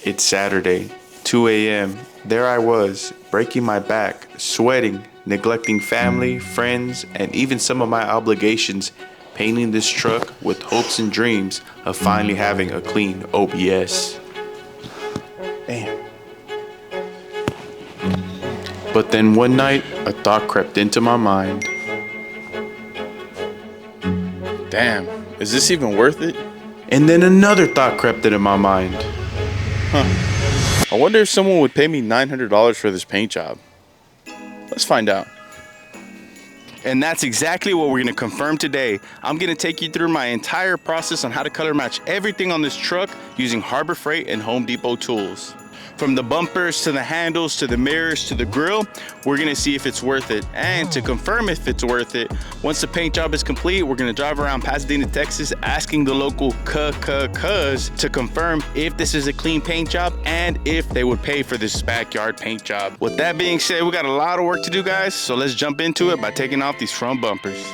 It's Saturday, 2 a.m. There I was, breaking my back, sweating, neglecting family, friends, and even some of my obligations, painting this truck with hopes and dreams of finally having a clean OBS. Damn. But then one night, a thought crept into my mind. Damn, is this even worth it? And then another thought crept into my mind. I wonder if someone would pay me $900 for this paint job. Let's find out. And that's exactly what we're gonna confirm today. I'm gonna take you through my entire process on how to color match everything on this truck using Harbor Freight and Home Depot tools. From the bumpers to the handles to the mirrors to the grille, we're gonna see if it's worth it. And to confirm if it's worth it, once the paint job is complete, we're gonna drive around Pasadena, Texas, asking the local cuz to confirm if this is a clean paint job and if they would pay for this backyard paint job. With that being said, we got a lot of work to do, guys, so let's jump into it by taking off these front bumpers.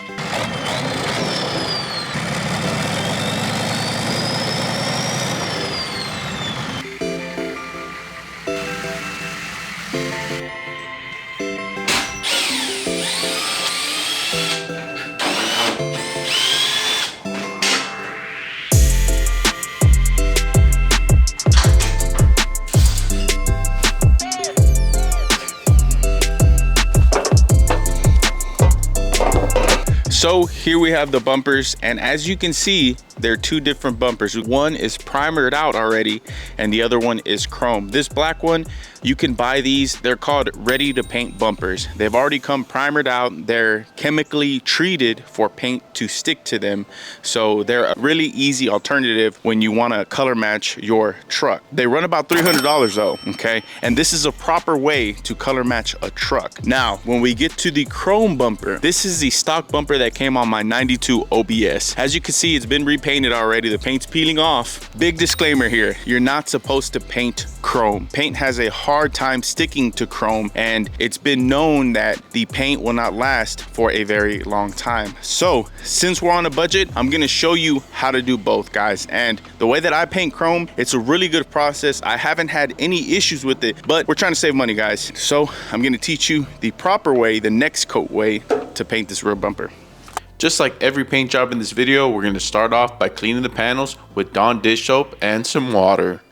So here we have the bumpers, and as you can see, they're two different bumpers. One is primered out already and the other one is chrome. This black one, you can buy these. They're called ready to paint bumpers. They've already come primered out. They're chemically treated for paint to stick to them. So they're a really easy alternative when you want to color match your truck. They run about $300 though, okay? And this is a proper way to color match a truck. Now, when we get to the chrome bumper, this is the stock bumper that came on my 92 OBS. As you can see, it's been repainted already. The paint's peeling off. Big disclaimer here, you're not supposed to paint chrome. Paint has a hard time sticking to chrome, and it's been known that the paint will not last for a very long time. So since we're on a budget, I'm gonna show you how to do both, guys. And the way that I paint chrome, it's a really good process. I haven't had any issues with it, but we're trying to save money, guys. So I'm gonna teach you the proper way, the next coat way to paint this rear bumper. Just like every paint job in this video, we're going to start off by cleaning the panels with Dawn dish soap and some water.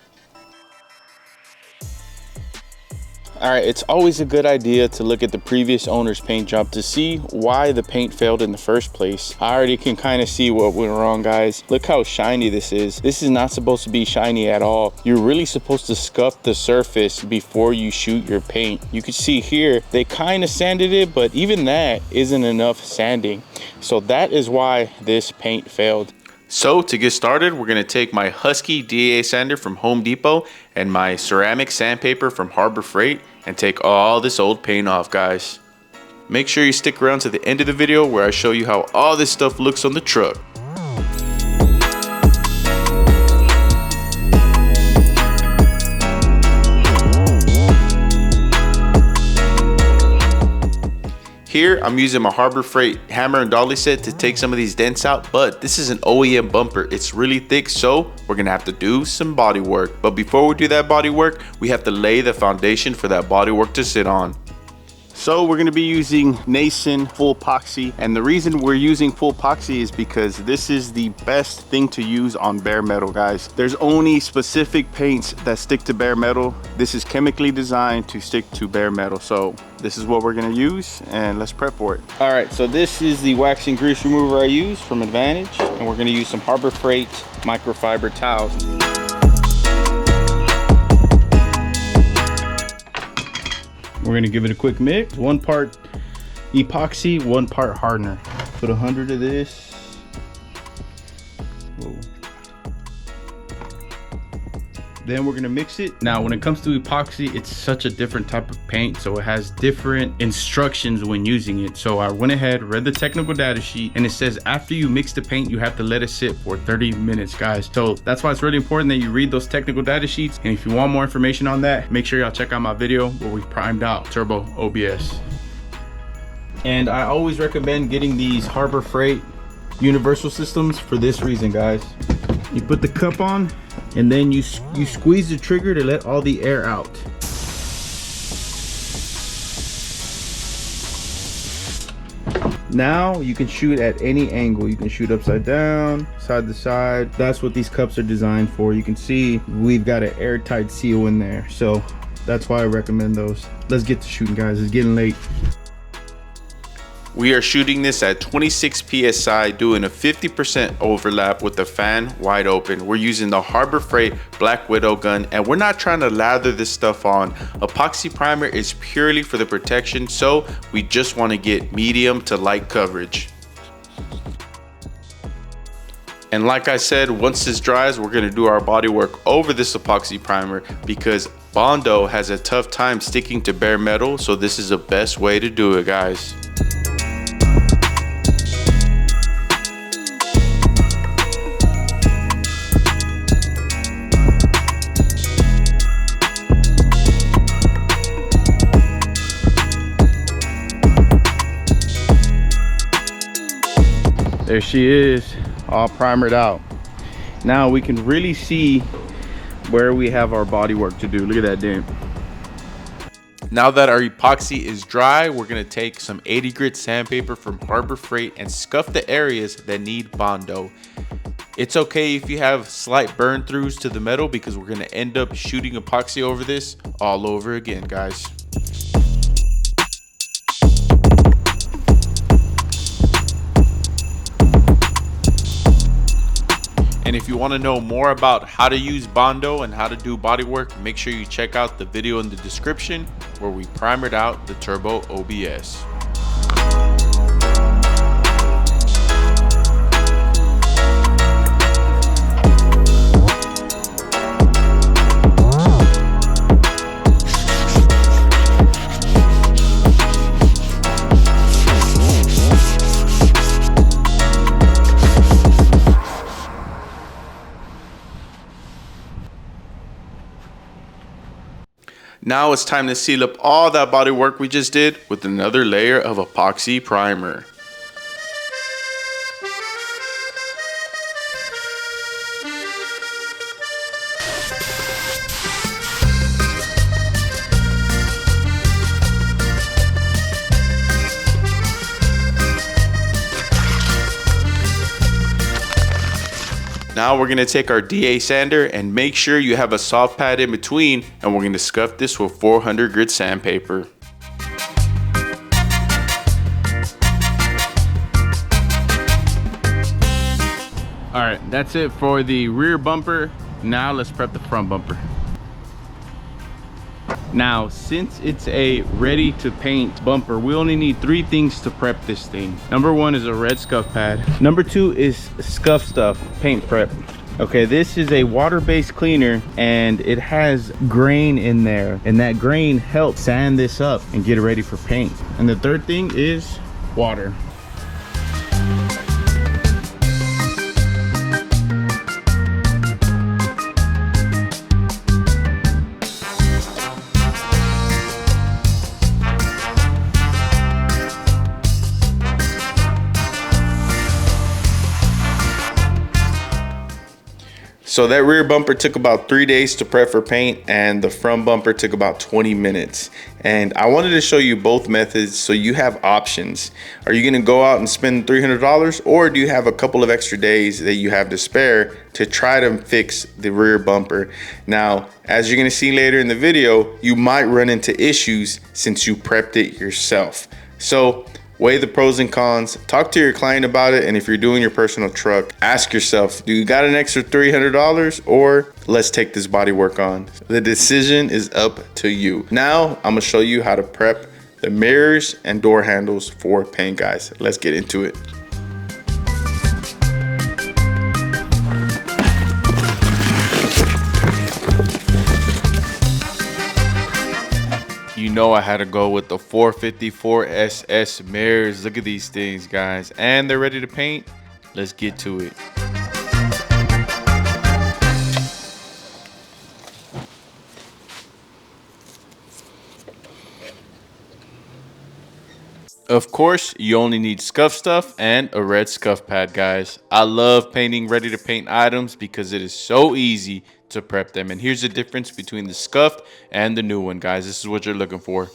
All right, it's always a good idea to look at the previous owner's paint job to see why the paint failed in the first place. I already can kind of see what went wrong, guys. Look how shiny this is. This is not supposed to be shiny at all. You're really supposed to scuff the surface before you shoot your paint. You can see here, they kind of sanded it, but even that isn't enough sanding. So that is why this paint failed. So to get started, we're going to take my Husky DA sander from Home Depot and my ceramic sandpaper from Harbor Freight and take all this old paint off, guys. Make sure you stick around to the end of the video where I show you how all this stuff looks on the truck. Here, I'm using my Harbor Freight hammer and dolly set to take some of these dents out, but this is an OEM bumper. It's really thick, so we're gonna have to do some body work. But before we do that body work, we have to lay the foundation for that body work to sit on. So we're gonna be using Nason full epoxy, and the reason we're using full epoxy is because this is the best thing to use on bare metal, guys. There's only specific paints that stick to bare metal. This is chemically designed to stick to bare metal. So this is what we're gonna use, and let's prep for it. All right, so this is the wax and grease remover I use from Advantage, and we're gonna use some Harbor Freight microfiber towels. We're gonna give it a quick mix. 1 part epoxy, 1 part hardener. Put 100 of this. Whoa. Then we're gonna mix it. Now, when it comes to epoxy, it's such a different type of paint, so it has different instructions when using it. So I went ahead, read the technical data sheet, and it says after you mix the paint, you have to let it sit for 30 minutes, guys. So that's why it's really important that you read those technical data sheets. And if you want more information on that, make sure y'all check out my video where we primed out Turbo OBS. And I always recommend getting these Harbor Freight universal systems for this reason, guys. You put the cup on, and then you squeeze the trigger to let all the air out. Now you can shoot at any angle. You can shoot upside down, side to side. That's what these cups are designed for. You can see we've got an airtight seal in there, so that's why I recommend those. Let's get to shooting, guys. It's getting late. We are shooting this at 26 psi, doing a 50% overlap with the fan wide open. We're using the Harbor Freight Black Widow gun, and we're not trying to lather this stuff on. Epoxy primer is purely for the protection, so we just want to get medium to light coverage. And like I said, once this dries, we're gonna do our body work over this epoxy primer because Bondo has a tough time sticking to bare metal, so this is the best way to do it, guys. There she is, all primered out. Now we can really see where we have our body work to do. Look at that dent. Now that our epoxy is dry, we're gonna take some 80 grit sandpaper from Harbor Freight and scuff the areas that need Bondo. It's okay if you have slight burn throughs to the metal because we're gonna end up shooting epoxy over this all over again, guys. And if you want to know more about how to use Bondo and how to do body work, make sure you check out the video in the description where we primered out the Turbo OBS. Now it's time to seal up all that body work we just did with another layer of epoxy primer. Now we're gonna take our DA sander and make sure you have a soft pad in between, and we're gonna scuff this with 400 grit sandpaper. All right, that's it for the rear bumper. Now let's prep the front bumper. Now, since it's a ready to paint bumper, we only need 3 things to prep this thing. Number 1 is a red scuff pad. Number 2 is scuff stuff, paint prep. Okay, this is a water-based cleaner and it has grain in there, and that grain helps sand this up and get it ready for paint. And the third thing is water. So that rear bumper took about 3 days to prep for paint, and the front bumper took about 20 minutes. And I wanted to show you both methods so you have options. Are you gonna go out and spend $300, or do you have a couple of extra days that you have to spare to try to fix the rear bumper? Now, as you're gonna see later in the video, you might run into issues since you prepped it yourself. So weigh the pros and cons, talk to your client about it, and if you're doing your personal truck, ask yourself, do you got an extra $300, or let's take this body work on? The decision is up to you. Now, I'm gonna show you how to prep the mirrors and door handles for paint, guys. Let's get into it. You know I had to go with the 454 SS mirrors. Look at these things, guys. And they're ready to paint. Let's get to it. Of course, you only need scuff stuff and a red scuff pad, guys. I love painting ready to paint items because it is so easy to prep them. And here's the difference between the scuffed and the new one, guys. This is what you're looking for.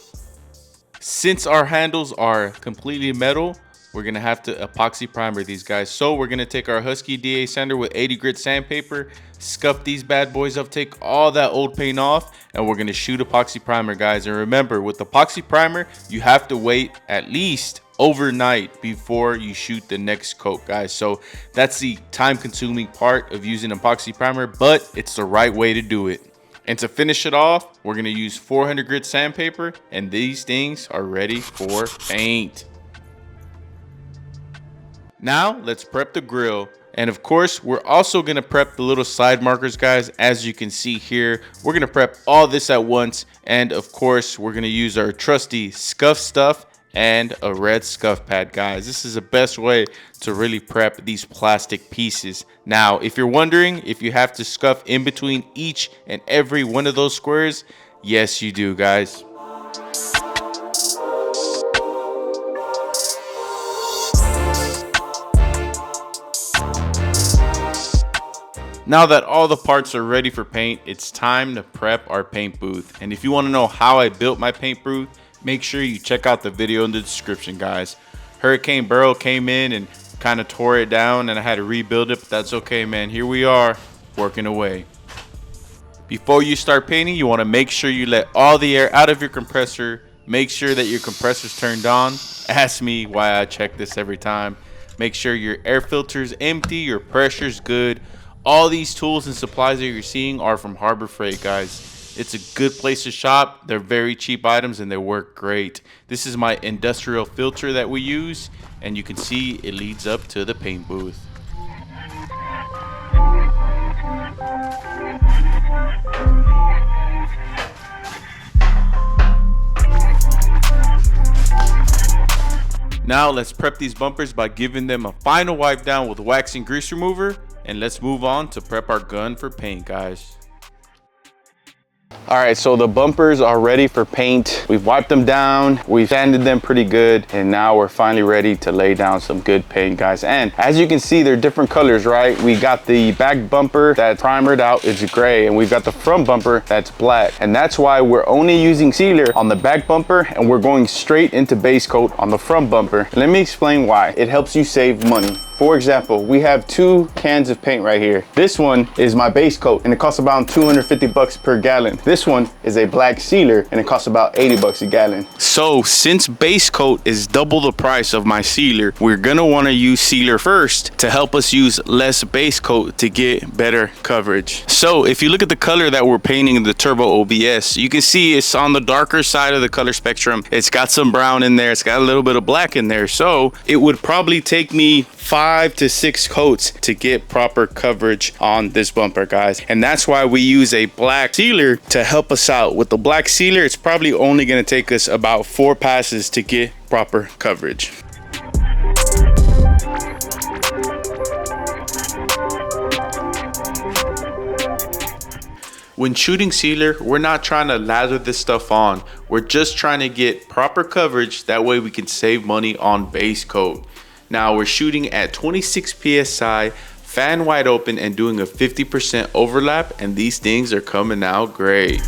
Since our handles are completely metal, we're gonna have to epoxy primer these guys. So we're gonna take our Husky DA sander with 80 grit sandpaper, scuff these bad boys up, take all that old paint off, and we're gonna shoot epoxy primer, guys. And remember, with epoxy primer, you have to wait at least overnight before you shoot the next coat, guys. So that's the time consuming part of using epoxy primer, but it's the right way to do it. And to finish it off, we're gonna use 400 grit sandpaper, and these things are ready for paint. Now let's prep the grill. And of course, we're also gonna prep the little side markers, guys. As you can see here, we're gonna prep all this at once. And of course, we're gonna use our trusty scuff stuff and a red scuff pad, guys. This is the best way to really prep these plastic pieces. Now, if you're wondering if you have to scuff in between each and every one of those squares, yes, you do, guys. Now that all the parts are ready for paint, it's time to prep our paint booth. And if you want to know how I built my paint booth, make sure you check out the video in the description, guys. Hurricane Beryl came in and kind of tore it down, and I had to rebuild it, but that's okay, man. Here we are, working away. Before you start painting, you want to make sure you let all the air out of your compressor. Make sure that your compressor's turned on. Ask me why I check this every time. Make sure your air filter's empty, your pressure's good. All these tools and supplies that you're seeing are from Harbor Freight, guys. It's a good place to shop. They're very cheap items and they work great. This is my industrial filter that we use, and you can see it leads up to the paint booth. Now let's prep these bumpers by giving them a final wipe down with wax and grease remover. And let's move on to prep our gun for paint, guys. All right, so the bumpers are ready for paint. We've wiped them down, we've sanded them pretty good, and now we're finally ready to lay down some good paint, guys. And as you can see, they're different colors, right? We got the back bumper that's primered out, it's gray, and we've got the front bumper that's black. And that's why we're only using sealer on the back bumper, and we're going straight into base coat on the front bumper. Let me explain why. It helps you save money. For example, we have 2 cans of paint right here. This one is my base coat, and it costs about 250 bucks per gallon. This one is a black sealer, and it costs about 80 bucks a gallon. So since base coat is double the price of my sealer, we're gonna wanna use sealer first to help us use less base coat to get better coverage. So if you look at the color that we're painting in the Turbo OBS, you can see it's on the darker side of the color spectrum. It's got some brown in there, it's got a little bit of black in there. So it would probably take me 5 to 6 coats to get proper coverage on this bumper, guys. And that's why we use a black sealer to help us out. With the black sealer, it's probably only going to take us about 4 passes to get proper coverage. When shooting sealer, we're not trying to lather this stuff on. We're just trying to get proper coverage. That way we can save money on base coat. Now we're shooting at 26 PSI, fan wide open, and doing a 50% overlap, and these things are coming out great.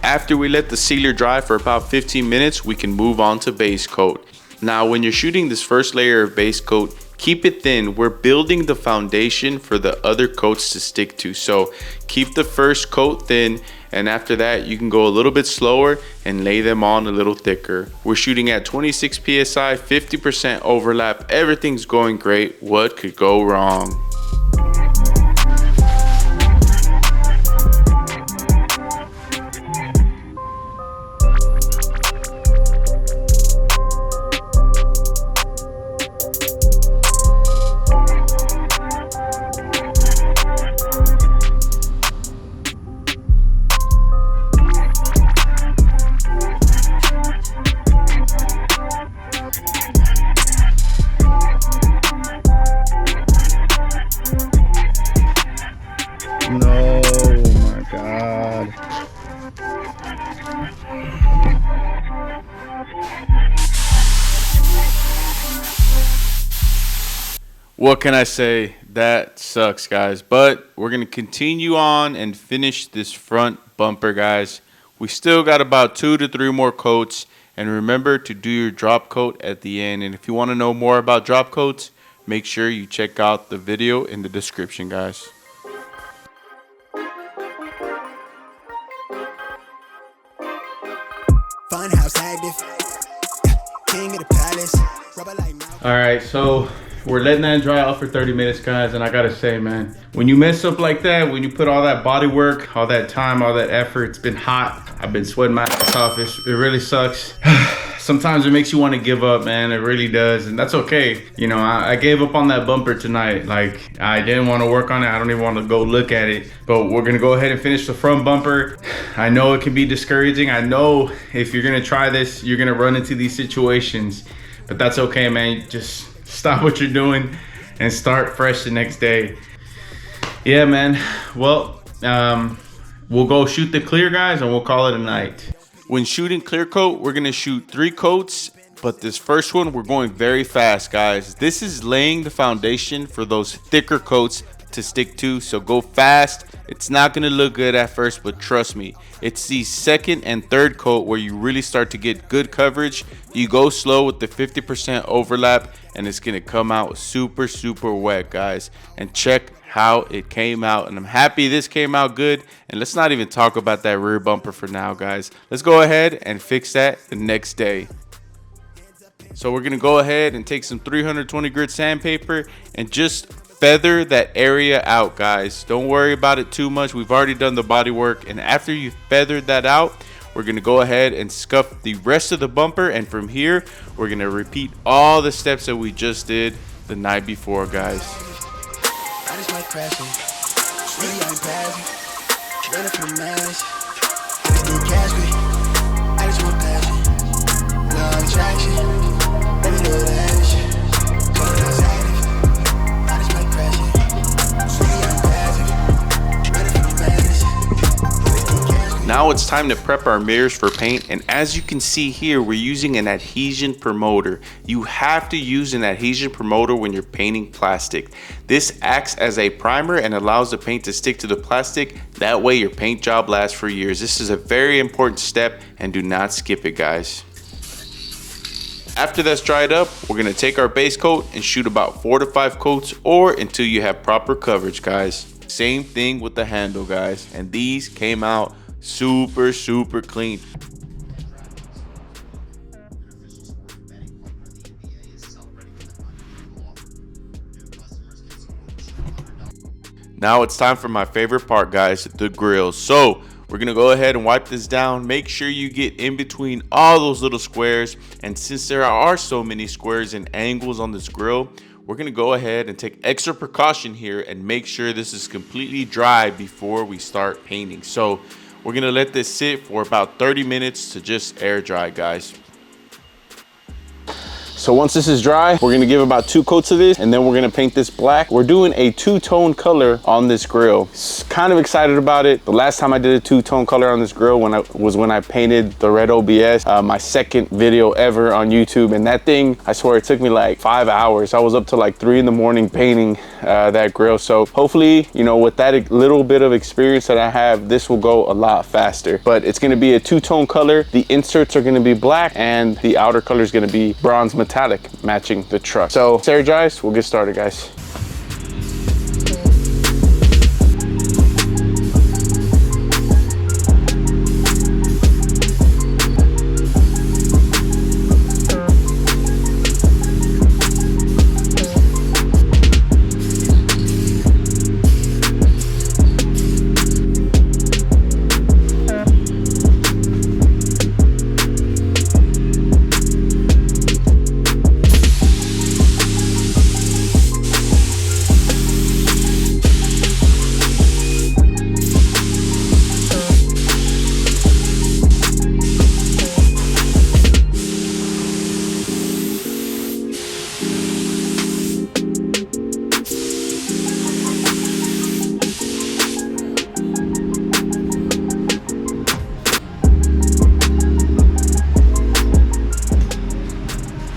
After we let the sealer dry for about 15 minutes, we can move on to base coat. Now when you're shooting this first layer of base coat, keep it thin. We're building the foundation for the other coats to stick to. So keep the first coat thin, and after that you can go a little bit slower and lay them on a little thicker. We're shooting at 26 PSI, 50% overlap. Everything's going great. What could go wrong? What can I say? That sucks, guys. But we're going to continue on and finish this front bumper, guys. We still got about 2 to 3 more coats. And remember to do your drop coat at the end. And if you want to know more about drop coats, make sure you check out the video in the description, guys. All right, so we're letting that dry out for 30 minutes, guys, and I gotta say, man, when you mess up like that, when you put all that body work, all that time, all that effort, it's been hot. I've been sweating my ass off. It really sucks. Sometimes it makes you want to give up, man. It really does, and that's okay. You know, I gave up on that bumper tonight. Like, I didn't want to work on it. I don't even want to go look at it, but we're gonna go ahead and finish the front bumper. I know it can be discouraging. I know if you're gonna try this, you're gonna run into these situations, but that's okay, man. Just stop what you're doing and start fresh the next day. Yeah, man. Well, we'll go shoot the clear, guys, and we'll call it a night. When shooting clear coat, we're gonna shoot 3 coats, but this first one, we're going very fast, guys. This is laying the foundation for those thicker coats to stick to, so go fast. It's not gonna look good at first, but trust me, it's the second and third coat where you really start to get good coverage. You go slow with the 50% overlap, and it's gonna come out super, super wet, guys. And check how it came out, and I'm happy this came out good. And let's not even talk about that rear bumper for now, guys. Let's go ahead and fix that the next day. So we're gonna go ahead and take some 320 grit sandpaper and just feather that area out, guys. Don't worry about it too much. We've already done the body work, and after you feathered that out, we're gonna go ahead and scuff the rest of the bumper, and from here we're gonna repeat all the steps that we just did the night before, guys. I just like crashing. Really I'm passing. Ready for the madness. I just need cash quick. I just want passion. No attraction. Baby, do that shit. I just like crashing. Really I'm passing. Ready for the madness. Now it's time to prep our mirrors for paint, and as you can see here, we're using an adhesion promoter. You have to use an adhesion promoter when you're painting plastic. This acts as a primer and allows the paint to stick to the plastic. That way your paint job lasts for years. This is a very important step, and do not skip it, guys. After that's dried up, we're gonna take our base coat and shoot about 4 to 5 coats, or until you have proper coverage, guys. Same thing with the handle, guys, and these came out super, super clean. Now it's time for my favorite part, guys, the grills. So we're gonna go ahead and wipe this down. Make sure you get in between all those little squares, and since there are so many squares and angles on this grill, we're gonna go ahead and take extra precaution here and make sure this is completely dry before we start painting. So we're gonna let this sit for about 30 minutes to just air dry, guys. So once this is dry, we're gonna give about 2 coats of this, and then we're gonna paint this black. We're doing a 2-tone color on this grill. Kind of excited about it. The last time I did a 2-tone color on this grill was when I painted the red OBS, my second video ever on YouTube. And that thing, I swear it took me like 5 hours. I was up to like 3 in the morning painting that grill. So hopefully, you know, with that little bit of experience that I have, this will go a lot faster. But it's gonna be a 2-tone color. The inserts are gonna be black, and the outer color is gonna be bronze metallic, matching the truck. So it's air dries, we'll get started, guys.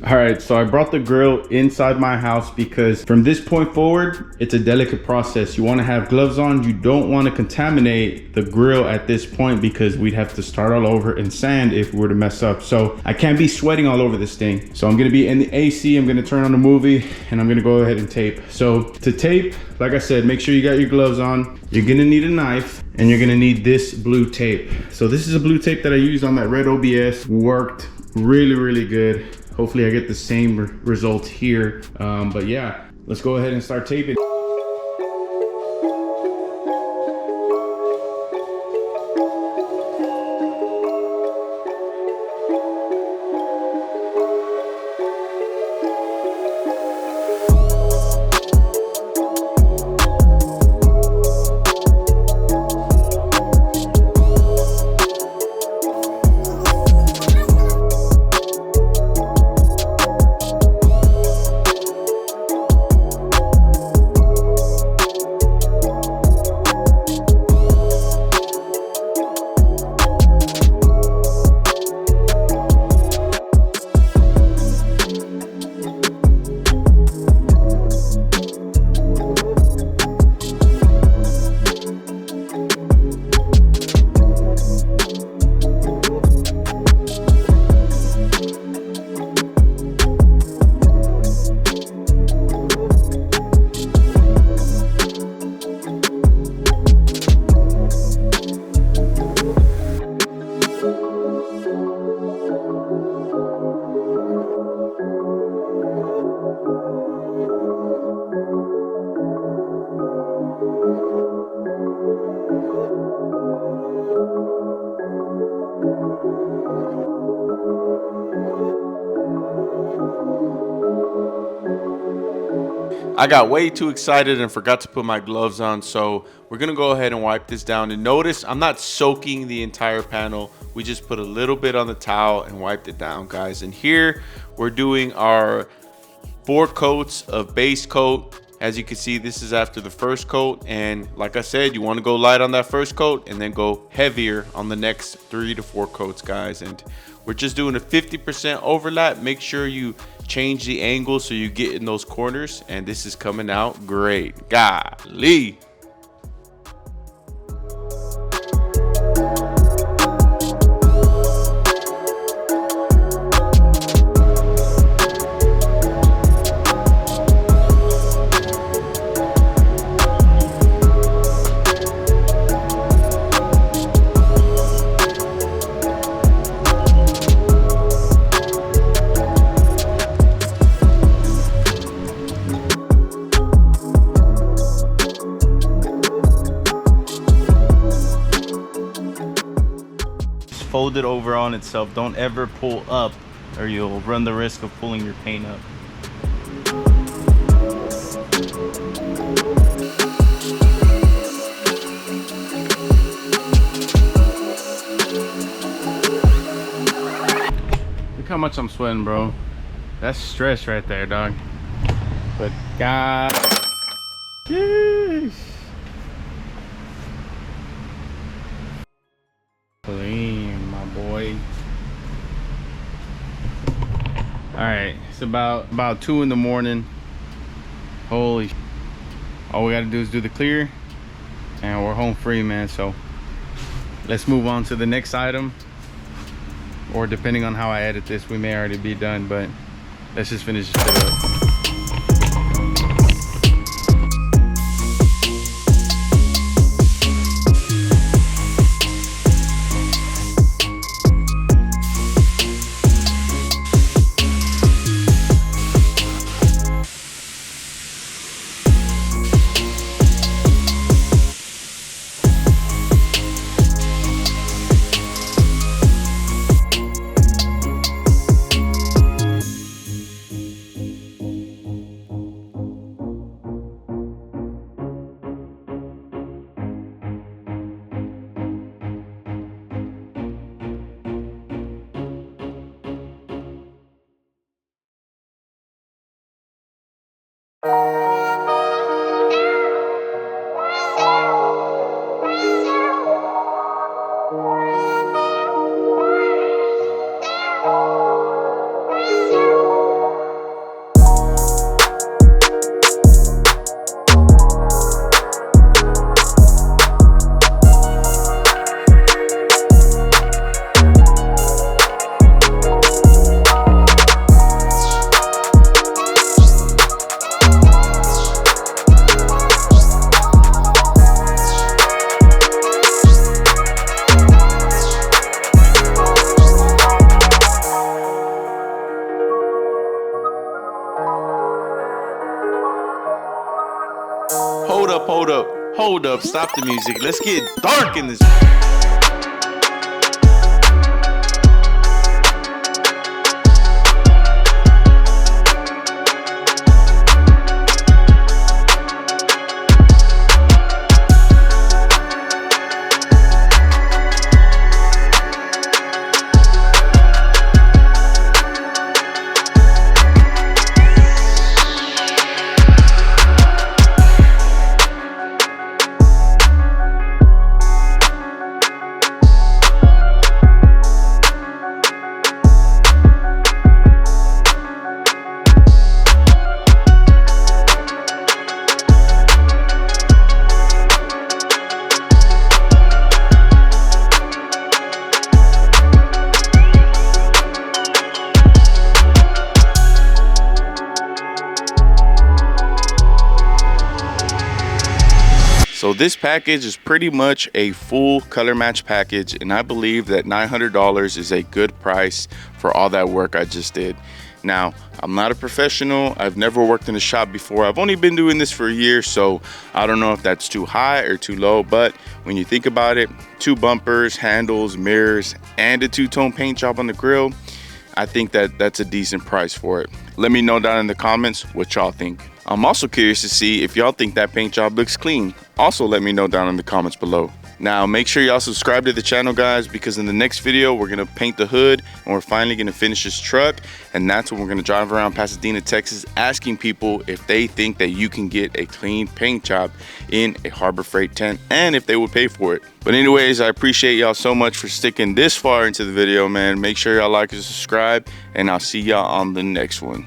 All right, so I brought the grill inside my house because from this point forward, it's a delicate process. You want to have gloves on. You don't want to contaminate the grill at this point because we'd have to start all over in sand if we were to mess up. So I can't be sweating all over this thing. So I'm going to be in the AC. I'm going to turn on the movie and I'm going to go ahead and tape. So to tape, like I said, make sure you got your gloves on. You're going to need a knife and you're going to need this blue tape. So this is a blue tape that I used on that red OBS. Worked really good. Hopefully I get the same result here. But yeah, let's go ahead and start taping. I got way too excited and forgot to put my gloves on, so we're gonna go ahead and wipe this down. And notice I'm not soaking the entire panel. We just put a little bit on the towel and wiped it down, guys. And here we're doing our 4 coats of base coat. As you can see, this is after the first coat, and like I said, you want to go light on that first coat and then go heavier on the next 3 to 4 coats, guys. And we're just doing a 50% overlap. Make sure you change the angle so you get in those corners, and this is coming out great. Golly. Fold it over on itself. Don't ever pull up or you'll run the risk of pulling your paint up. Look how much I'm sweating, bro. That's stress right there, dog. But God, yeesh. Clean, my boy. All right, it's about 2 in the morning. Holy, all we gotta do is do the clear and we're home free, man. So let's move on to the next item, or depending on how I edit this, we may already be done, but let's just finish this shit up. Hold up, stop the music. Let's get dark in this. So this package is pretty much a full color match package, and I believe that $900 is a good price for all that work I just did. Now, I'm not a professional. I've never worked in a shop before. I've only been doing this for a year, so I don't know if that's too high or too low, but when you think about it, 2 bumpers, handles, mirrors, and a 2-tone paint job on the grill, I think that that's a decent price for it. Let me know down in the comments what y'all think. I'm also curious to see if y'all think that paint job looks clean. Also let me know down in the comments below. Now make sure y'all subscribe to the channel, guys, because in the next video we're gonna paint the hood and we're finally gonna finish this truck, and that's when we're gonna drive around Pasadena, Texas, asking people if they think that you can get a clean paint job in a Harbor Freight tent and if they would pay for it. But anyways, I appreciate y'all so much for sticking this far into the video, man. Make sure y'all like and subscribe, and I'll see y'all on the next one.